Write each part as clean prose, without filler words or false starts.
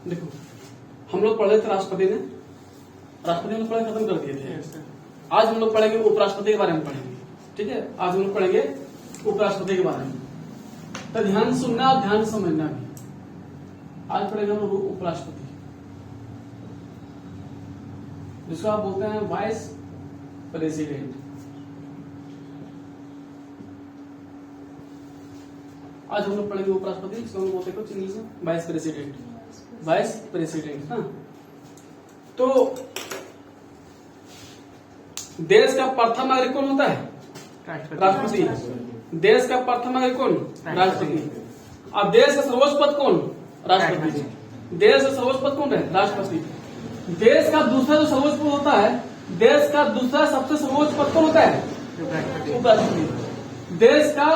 देखो, हम लोग पढ़े थे राष्ट्रपति ने पढ़ाई खत्म कर दिए थे। आज हम लोग पढ़ेंगे उपराष्ट्रपति के बारे में पढ़ेंगे। ठीक है, आज हम लोग पढ़ेंगे उपराष्ट्रपति के बारे में। तो ध्यान सुनना और ध्यान समझना भी। आज पढ़ेंगे हम लोग उपराष्ट्रपति, जिसको आप बोलते हैं वाइस प्रेसिडेंट। आज हम लोग पढ़ेंगे उपराष्ट्रपति, जिसको हम बोलते हैं कुछ इंग्लिश में वाइस प्रेसिडेंट। हाँ, तो देश का प्रथम नागरिक कौन होता है? राष्ट्रपति। देश का प्रथम नागरिक कौन? राष्ट्रपति। अब देश का सर्वोच्च पद कौन? राष्ट्रपति। देश का सर्वोच्च पद कौन है? राष्ट्रपति। देश का दूसरा जो सर्वोच्च पद होता है, देश का दूसरा सबसे सर्वोच्च पद कौन होता है? उपराष्ट्रपति। देश का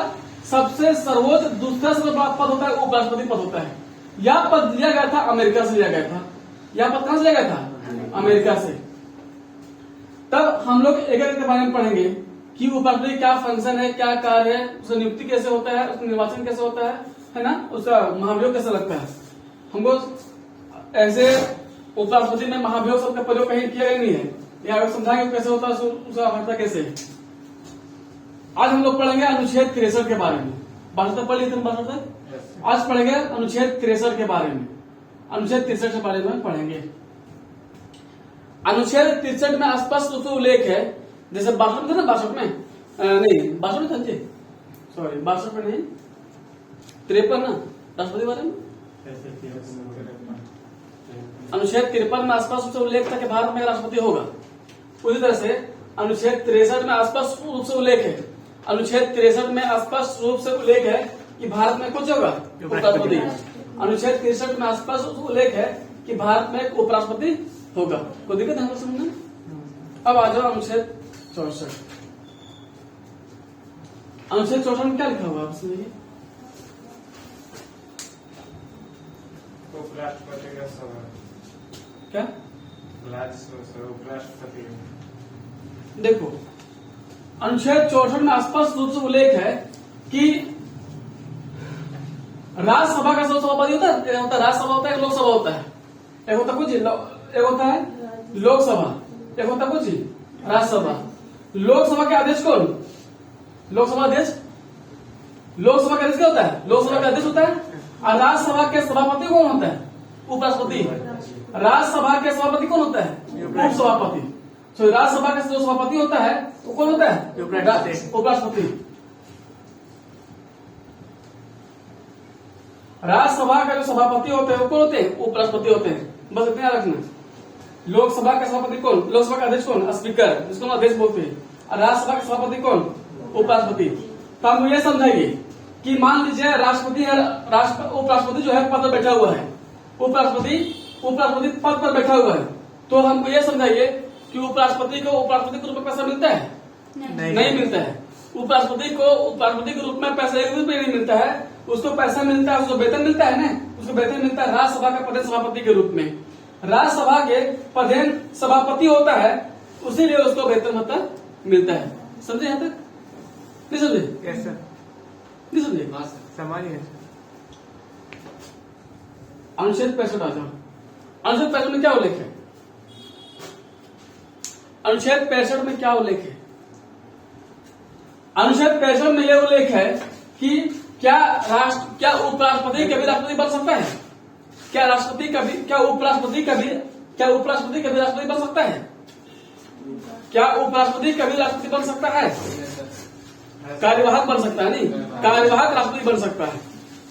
सबसे सर्वोच्च दूसरा सबसे बड़ा पद होता है उपराष्ट्रपति पद होता है। यह पद लिया गया था अमेरिका से लिया गया था। यह पद कहां से लिया गया था? अमेरिका से। तब हम लोग एक एक के बारे में पढ़ेंगे कि उपराष्ट्रपति क्या फंक्शन है, क्या कार्य है, उसका नियुक्ति कैसे होता है, उसका निर्वाचन कैसे होता है ना, उसका महाभियोग कैसे लगता है। हमको ऐसे उपराष्ट्रपति में महाभियोग शब्द का प्रयोग कहीं किया नहीं है। यहाँ समझाएंगे कैसे होता है, उसका होता कैसे। आज हम लोग पढ़ेंगे अनुच्छेद 63 के बारे में। बात पढ़ ली थी। आज पढ़ेंगे अनुच्छेद 63 के बारे में। अनुच्छेद 63 के बारे में पढ़ेंगे। अनुच्छेद 63 में स्पष्ट रूप से उल्लेख है, जैसे 62 था ना, 62 में नहीं 62 था जी, सॉरी 62 में नहीं, 53 ना राष्ट्रपति बारे में। अनुच्छेद 53 में स्पष्ट रूप से उल्लेख था कि भारत में राष्ट्रपति होगा। उसी तरह से अनुच्छेद 63 में स्पष्ट रूप से उल्लेख है, अनुच्छेद 63 में स्पष्ट रूप से उल्लेख है कि भारत में कुछ होगा उपराष्ट्रपति। अनुच्छेद 63 में स्पष्ट रूप से उल्लेख है कि भारत में उपराष्ट्रपति होगा। कोई दिक्कत है समझने? अब आ जाओ अनुच्छेद 64। अनुच्छेद 64 में क्या लिखा हुआ आप सुनिए। उपराष्ट्रपति का सवाल क्या? उपराष्ट्रपति। देखो, अनुच्छेद 64 में स्पष्ट रूप से उल्लेख है कि राज्यसभा का सभापति होता है। राज्यसभा होता है, लोकसभा होता है। एक होता कुछ एक होता है लोकसभा, एक होता कुछ राज्यसभा। लोकसभा के अध्यक्ष कौन? लोकसभा अध्यक्ष। लोकसभा का अध्यक्ष क्या होता है? लोकसभा का अध्यक्ष होता है। और राज्यसभा के सभापति कौन होता है? उपराष्ट्रपति। राज्यसभा के सभापति कौन होता है? उपसभापति। तो राज्यसभा का जो सभापति होता है वो कौन होता है? उपराष्ट्रपति। राज्यसभा का जो सभापति होते हैं वो कौन होते हैं? उपराष्ट्रपति होते हैं। बस इतना रखना। लोकसभा का सभापति कौन? लोकसभा का अध्यक्ष कौन? स्पीकर, जिसको हम अध्यक्ष बोलते हैं। और राज्यसभा का सभापति कौन? उपराष्ट्रपति। तो हम ये समझाइए कि मान लीजिए राष्ट्रपति है, उपराष्ट्रपति जो है पद पर बैठा हुआ है। उपराष्ट्रपति पद पर बैठा हुआ है, तो हमको ये समझाइए कि उपराष्ट्रपति को उपराष्ट्रपति के रूप में पैसा मिलता है? नहीं मिलता है। उपराष्ट्रपति को उपराष्ट्रपति के रूप में पैसा एक रूपये नहीं मिलता है। उसको पैसा मिलता है, उसको वेतन मिलता है ना, उसको वेतन मिलता है राज्यसभा का प्रधान सभापति के रूप में। राज्यसभा के प्रधान सभापति होता है, उसीलिए उसको वेतन भत्ता मिलता है। समझे यहाँ तक? नहीं समझे? Yes sir. नहीं समझे? समझिए। अनुच्छेद 65 आ जाओ। अनुच्छेद 65 में क्या उल्लेख है? अनुच्छेद 65 में क्या उल्लेख है? अनुच्छेद 65 में यह उल्लेख है कि क्या उपराष्ट्रपति कभी राष्ट्रपति बन सकता है? क्या उपराष्ट्रपति कभी राष्ट्रपति बन सकता है? क्या उपराष्ट्रपति कभी राष्ट्रपति बन सकता है? कार्यवाहक बन सकता है, नहीं, कार्यवाहक राष्ट्रपति बन सकता है।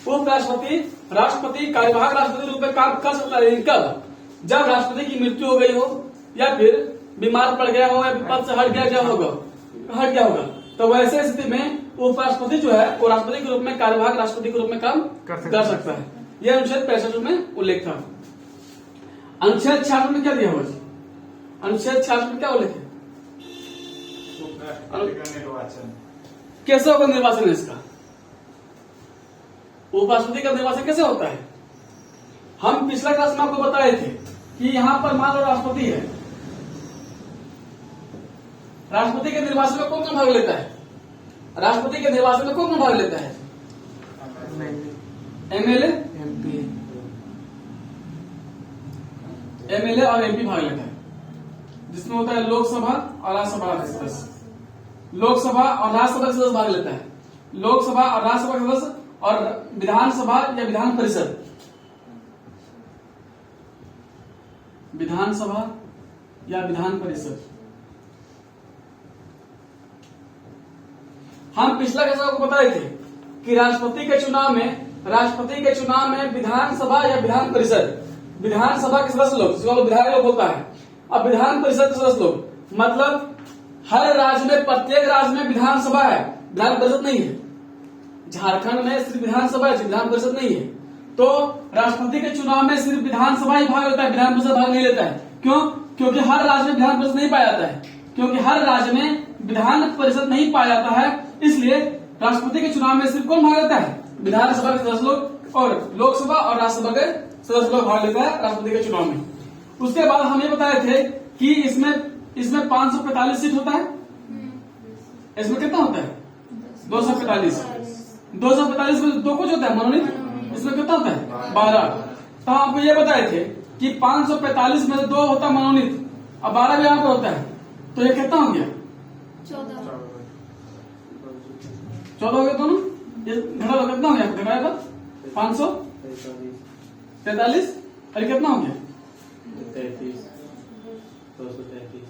उपराष्ट्रपति राष्ट्रपति कार्यवाहक राष्ट्रपति रूप में काम कर सकता है। कब? जब राष्ट्रपति की मृत्यु हो गई हो, या फिर बीमार पड़ गया हो, या पद से हट गया होगा, तो वैसे स्थिति में उपराष्ट्रपति जो है वो राष्ट्रपति के रूप में, कार्यवाहक राष्ट्रपति के रूप में काम कर सकता है। यह अनुच्छेद 65 में उल्लेख था। अनुच्छेद 66 में क्या दिया हुआ? अनुच्छेद 66 में क्या उल्लेख है? निर्वाचन कैसे होगा? निर्वाचन है इसका। उपराष्ट्रपति का निर्वाचन कैसे होता है? हम पिछला क्लास में आपको बताए थे कि यहाँ पर मान लो राष्ट्रपति है। राष्ट्रपति के निर्वाचन में कौन भाग लेता है? राष्ट्रपति के निर्वाचन में कौन भाग लेता है? MLA, MP. एमएलए और एमपी भाग लेता है, जिसमें होता है लोकसभा और राज्यसभा के सदस्य। लोकसभा और राज्यसभा के सदस्य भाग लेता है, लोकसभा और राज्यसभा के सदस्य और विधानसभा या विधान परिषद, विधानसभा या विधान परिषद। हम पिछला कैसे आपको बता रहे थे कि राष्ट्रपति के चुनाव में विधानसभा या विधान परिषद, विधानसभा के सदस्य लोग, जिसको विधायक लोग होता है, अब विधान परिषद के सदस्य लोग, मतलब हर राज्य में, प्रत्येक राज्य में विधानसभा है, विधान परिषद नहीं है। झारखंड में सिर्फ विधानसभा है, विधान परिषद नहीं है। तो राष्ट्रपति के चुनाव में सिर्फ विधानसभा ही भाग लेता है, विधान परिषद भाग नहीं लेता है। क्यों? क्योंकि हर राज्य में विधान परिषद नहीं पाया जाता है, क्योंकि हर राज्य में विधान परिषद नहीं पाया जाता है, इसलिए राष्ट्रपति के चुनाव में सिर्फ कौन भाग लेता है? विधानसभा के सदस्य लोग और लोकसभा और राज्यसभा के सदस्य लोग भाग लेता है राष्ट्रपति के चुनाव में। उसके बाद हम ये बताए थे कि इसमें 545 सीट होता है। इसमें कितना होता है? 245। 245 में दो कुछ होता है मनोनीत, इसमें कितना होता है? 12। तो आपको ये बताए थे कि 545 में 2 होता है मनोनीत और 12 भी यहाँ पे होता है, तो ये कितना हो गया? 14 हो गया दोनों। ये घटा लो, कितना हो गया? घटाया था 543 और कितना हो गया?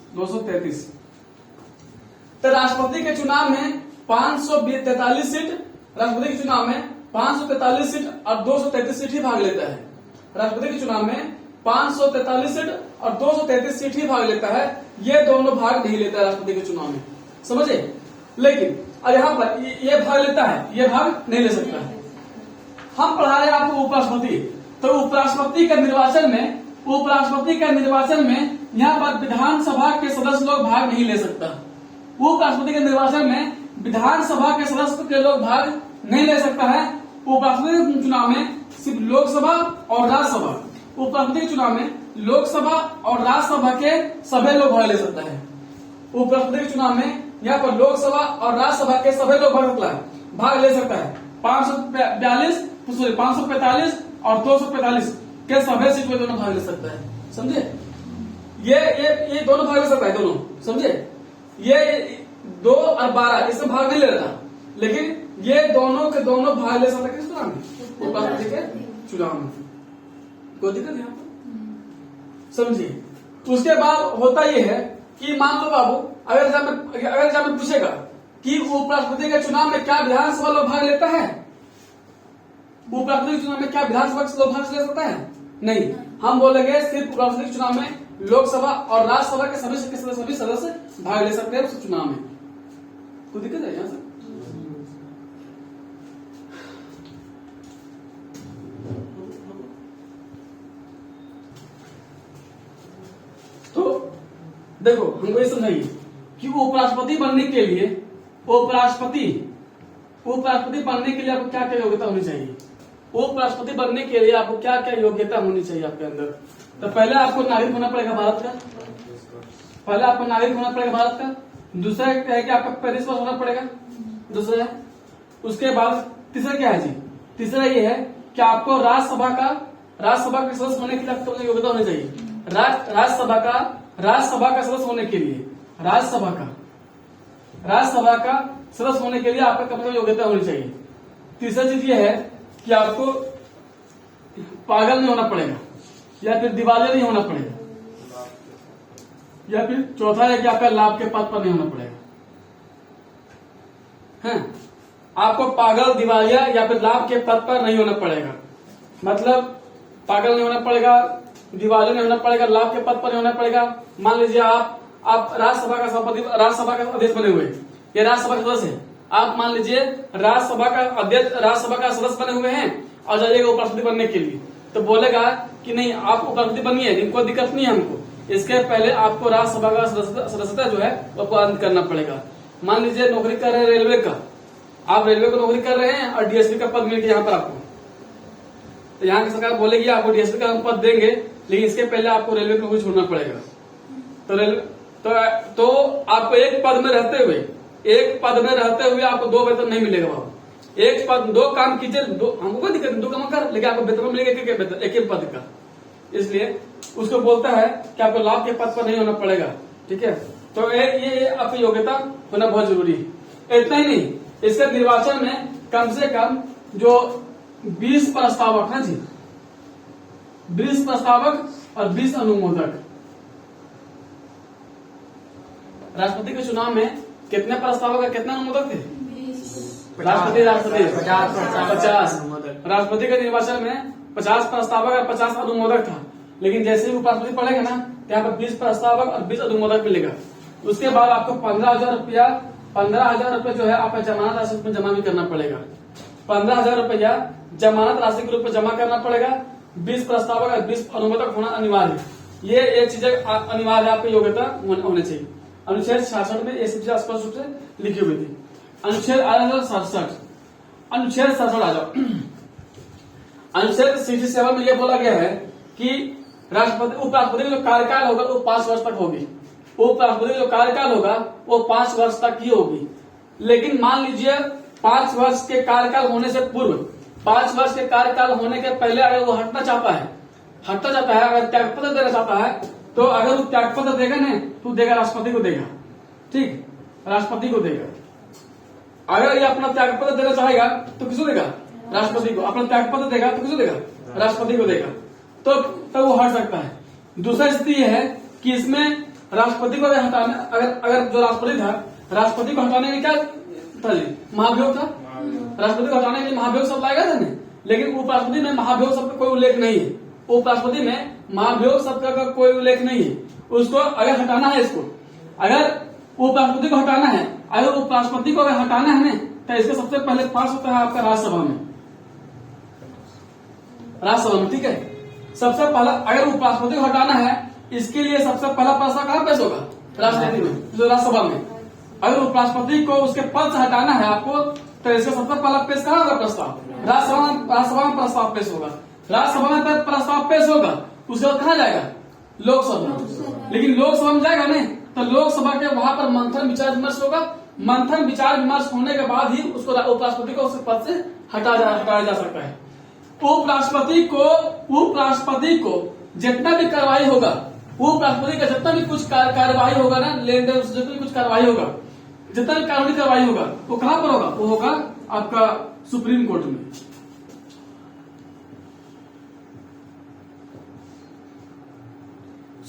233। तो राष्ट्रपति के चुनाव में 543 सीट, राष्ट्रपति के चुनाव में 543 सीट और 233 सीट ही भाग लेता है। राष्ट्रपति के चुनाव में 543 सीट और 233 सीट ही भाग लेता है, ये दोनों भाग नहीं लेता है राष्ट्रपति के चुनाव में, समझे? लेकिन और यहाँ पर ये भाग लेता है, ये भाग नहीं ले सकता है। हम पढ़ा रहे हैं आपको उपराष्ट्रपति, तो उपराष्ट्रपति के निर्वाचन में यहाँ पर विधानसभा के सदस्य लोग भाग नहीं ले सकता। उपराष्ट्रपति के निर्वाचन में विधानसभा के सदस्य के लोग भाग नहीं ले सकता है। उपराष्ट्रपति के चुनाव में सिर्फ लोकसभा और राज्यसभा, उपराष्ट्रपति के चुनाव में लोकसभा और राज्यसभा के सभी लोग भाग ले सकता है। उपराष्ट्रपति के चुनाव में यहाँ पर लोकसभा और राज्यसभा के सभी लोग भाग ले सकता है। 545 और 245 के सभी सीट में दोनों भाग ले सकता है, समझे? ये दोनों भाग ले सकता है, दोनों, समझे? ये 2 और 12 इसमें भाग नहीं ले रहा, लेकिन ये दोनों के दोनों भाग ले सकता है। किस चुनाव में? उपराष्ट्रपति के चुनाव में। कोई दिक्कत यहाँ पर, समझिए? उसके बाद होता यह है कि मान लो बाबू, अगर एग्जाम में पूछेगा कि उपराष्ट्रपति के चुनाव में क्या विधानसभा लोग भाग लेता है? उपराष्ट्रपति के चुनाव में क्या विधानसभा के लोग भाग ले सकता है? नहीं। हम बोलेंगे सिर्फ उपराष्ट्रपति के चुनाव में लोकसभा और राज्यसभा के सभी सदस्य भाग ले सकते हैं उस चुनाव में। कोई दिक्कत है यहाँ से? तो देखो, हमको ये समझाइए कि उपराष्ट्रपति बनने के लिए आपको क्या क्या योग्यता होनी चाहिए? उपराष्ट्रपति बनने के लिए आपको क्या क्या योग्यता होनी चाहिए आपके अंदर? तो पहले आपको नागरिक होना पड़ेगा भारत का, दूसरा है कि आपका 35 वर्ष होना पड़ेगा, दूसरा है। उसके बाद तीसरा क्या है जी? तीसरा ये है कि आपको राज्यसभा के सदस्य होने के लिए आपको योग्यता होनी चाहिए। राज्यसभा का सदस्य होने के लिए, राज्यसभा का सदस्य होने के लिए आपका कम से कम योग्यता होनी चाहिए। तीसरा चीज ये है कि आपको पागल नहीं होना पड़ेगा, या फिर दिवालिया नहीं होना पड़ेगा, या फिर चौथा है कि आपका लाभ के पद पर नहीं होना पड़ेगा। हैं? आपको पागल, दिवालिया या फिर लाभ के पद पर नहीं होना पड़ेगा। मतलब पागल नहीं होना पड़ेगा, दिवालिया नहीं होना पड़ेगा, लाभ के पद पर नहीं होना पड़ेगा। मान लीजिए आप राज्यसभा का अध्यक्ष बने हुए, ये राज्यसभा के सदस्य है। आप मान लीजिए राज्यसभा का सदस्य बने हुए हैं और जाइएगा उपराष्ट्रपति बनने के लिए, तो बोलेगा कि नहीं आप उपराष्ट्रपति बनिए, इनको दिक्कत नहीं है हमको। इसके पहले आपको राज्यसभा का सदस्यता जो है वो आपको करना पड़ेगा। मान लीजिए नौकरी कर रहे हैं रेलवे का, आप रेलवे को नौकरी कर रहे हैं और डीएसपी का पद मिल गया यहाँ पर आपको, तो यहाँ की सरकार बोलेगी आपको डीएसपी का हम पद देंगे, लेकिन इसके पहले आपको रेलवे की नौकरी छोड़ना पड़ेगा। तो आपको एक पद में रहते हुए आपको 2 वेतन नहीं मिलेगा बाबू। एक पद 2 काम कीजिए, हमको कोई दिक्कत नहीं, 2 काम कर, लेकिन आपको वेतन मिलेगा एक पद का। इसलिए उसको बोलता है कि आपको लाभ के पद पर नहीं होना पड़ेगा। ठीक है, तो ये आपकी योग्यता होना बहुत जरूरी है। इतना ही नहीं, इसके निर्वाचन में कम से कम जो 20 प्रस्तावक है जी, 20 प्रस्तावक और 20 अनुमोदक। राष्ट्रपति के चुनाव में कितने प्रस्तावक और कितने अनुमोदक थे? राष्ट्रपति 50। राष्ट्रपति के निर्वाचन में 50 प्रस्तावक और 50 अनुमोदक था, लेकिन जैसे ही उपराष्ट्रपति पढ़ेगा ना, तो यहाँ पर 20 प्रस्तावक और 20 अनुमोदक मिलेगा। उसके बाद आपको 15,000 रुपया जो है आपका जमानत राशि में जमा भी करना पड़ेगा। 15,000 रुपया जमानत राशि के रूप में जमा करना पड़ेगा। 20 प्रस्तावक और 20 अनुमोदक होना अनिवार्य है। ये एक चीजें अनिवार्य है, आपकी योग्यता होनी चाहिए। अनुच्छेद 66 में ये सब चीजें स्पष्ट रूप से लिखी हुई थी। अनुच्छेद 67, अनुच्छेद 67 आ जाओ। अनुच्छेद 67 में यह बोला गया है कि राष्ट्रपति उपराष्ट्रपति का जो कार्यकाल होगा वो 5 वर्ष तक होगी। उपराष्ट्रपति का जो कार्यकाल होगा वो 5 वर्ष तक ही होगी। लेकिन मान लीजिए 5 वर्ष के कार्यकाल होने से पूर्व, 5 वर्ष के कार्यकाल होने के पहले अगर वो हटना चाहता है, अगर त्यागपत्र देना चाहता है, तो अगर वो त्यागपत्र देगा ना, तो देगा राष्ट्रपति को देगा। ठीक, राष्ट्रपति को देगा। अगर ये अपना त्यागपत्र देना चाहेगा तो किसको देगा? राष्ट्रपति को। अपना त्यागपत्र देगा तो किसको देगा? राष्ट्रपति को देगा। तो तब वो हट सकता है। दूसरा स्थिति यह है कि इसमें राष्ट्रपति को हटाने, अगर जो राष्ट्रपति था, राष्ट्रपति को हटाने में क्या था जी? महाभियोग था। राष्ट्रपति को हटाने के लिए महाभियोग शब्द लाएगा था ना, लेकिन उपराष्ट्रपति में महाभियोग शब्द का कोई उल्लेख नहीं है। उपराष्ट्रपति में महाभियोग शब्द का कोई उल्लेख नहीं है। उसको अगर हटाना है, इसको अगर उपराष्ट्रपति को हटाना है, अगर उपराष्ट्रपति को अगर हटाना है ना, तो इसके सबसे पहले पास होता है आपका राज्यसभा में। राज्यसभा में, ठीक है। सबसे पहला अगर उपराष्ट्रपति को हटाना है, इसके लिए सबसे पहला प्रस्ताव कहाँ पेश होगा? राष्ट्रपति में, जो राज्यसभा में। अगर उपराष्ट्रपति को उसके पद से हटाना है आपको, तो इसका सबसे पहला पेश कहाँ होगा? प्रस्ताव राज्यसभा में प्रस्ताव पेश होगा। राज्यसभा में प्रस्ताव पेश होगा, उसके बाद कहाँ जाएगा? लोकसभा। लेकिन लोकसभा में जाएगा नहीं, तो लोकसभा के वहां पर मंथन विचार विमर्श होगा। मंथन विचार विमर्श होने के बाद ही उसको उपराष्ट्रपति को उसके पद से हटाया जा सकता है। उपराष्ट्रपति को जितना भी कार्रवाई होगा, उपराष्ट्रपति का जितना भी कुछ कार्यवाही होगा ना, लेन देन से जितना भी कुछ कार्रवाई होगा, जितना भी कानूनी कार्रवाई होगा, वो कहाँ पर होगा? वो होगा आपका सुप्रीम कोर्ट में।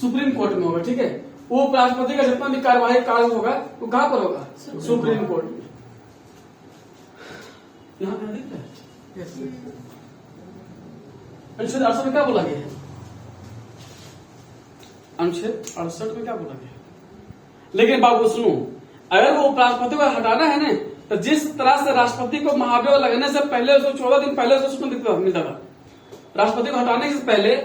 सुप्रीम कोर्ट में होगा, ठीक है। उपराष्ट्रपति का जितना भी कार्यवाही कार्य होगा वो कहाँ पर होगा? सुप्रीम कोर्ट में। यहाँ पे दिख रहा है? अनुच्छेद 68 में क्या बोला गया है? अनुच्छेद 68 में क्या बोला गया है? लेकिन बाबू सुनो, अगर वो उपराष्ट्रपति को हटाना है ना, तो जिस तरह से राष्ट्रपति को महाभियोग लगने से पहले उसको 14 दिन पहले उसको सूचना मिलता था। राष्ट्रपति को हटाने से पहले,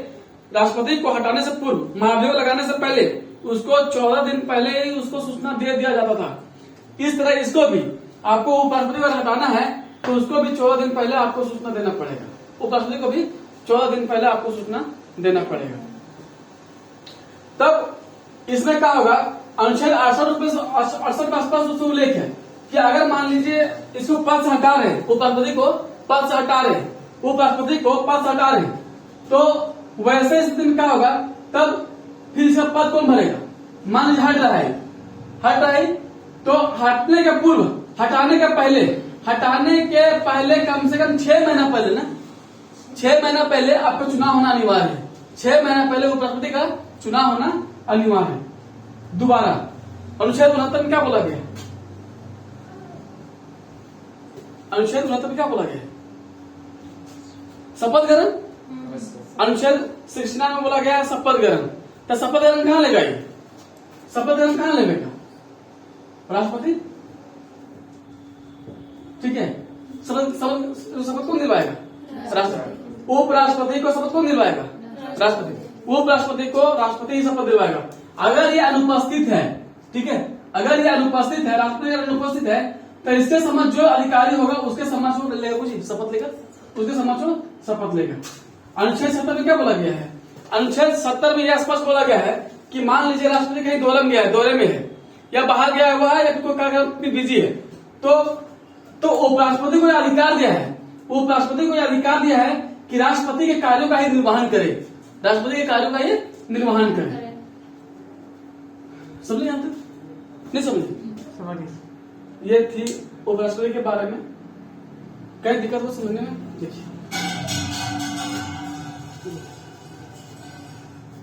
राष्ट्रपति को हटाने से पूर्व, महाभियोग लगाने से पहले उसको 14 दिन पहले ही उसको सूचना दे दिया जाता था। इस तरह इसको भी आपको उपराष्ट्रपति को हटाना है तो उसको भी 14 दिन पहले आपको सूचना देना पड़ेगा। उपराष्ट्रपति को भी 14 दिन पहले आपको सूचना देना पड़ेगा। तब इसमें क्या होगा? अनुच्छेद 68 का स्पष्ट उल्लेख है कि अगर मान लीजिए इसको पद से हटा रहे, उपराष्ट्रपति को पद से हटा रहे, उपराष्ट्रपति को पद से हटा रहे, तो वैसे स्थिति में क्या होगा? तब फिर इसका पद कौन भरेगा? मान लीजिए हट रहा है, तो हटने के पूर्व, हटाने के पहले कम से कम 6 महीना पहले ना, 6 महीना पहले आपका चुनाव होना अनिवार्य है। 6 महीना पहले उपराष्ट्रपति का चुनाव होना अनिवार्य है। दोबारा अनुच्छेद 69 में क्या बोला गया? अनुच्छेद 69 में क्या बोला गया? शपथ ग्रहण। अनुच्छेद 69 में बोला गया शपथ ग्रहण। तो शपथ ग्रहण कहाँ लेगा? शपथ ग्रहण कहाँ लेगा? राष्ट्रपति, ठीक है। शपथ कौन दिलवाएगा? राष्ट्रपति। उपराष्ट्रपति को शपथ कौन दिलवाएगा? राष्ट्रपति। उपराष्ट्रपति को राष्ट्रपति ही शपथ दिलवाएगा। अगर ये अनुपस्थित है, ठीक है, अगर ये अनुपस्थित है, राष्ट्रपति अगर अनुपस्थित है, तो इसके समक्ष जो अधिकारी होगा उसके समक्ष वो लेगा, कुछ शपथ लेगा, उसके समक्ष वो शपथ लेगा। अनुच्छेद 70 में क्या बोला गया है? अनुच्छेद 70 में यह स्पष्ट बोला गया है कि मान लीजिए राष्ट्रपति कहीं दौरे में है, या बाहर गया हुआ है, या कोई कार्य बिजी है, तो उपराष्ट्रपति को अधिकार दिया है, उपराष्ट्रपति को अधिकार दिया है कि राष्ट्रपति के कार्यों का ही निर्वहन करे। राष्ट्रपति के कार्यों का ये निर्वहन करे। समझे यहाँ तक? नहीं समझे? समझिए। ये थी उपराष्ट्रपति के बारे में। कहीं दिक्कत हो समझने में? देखिए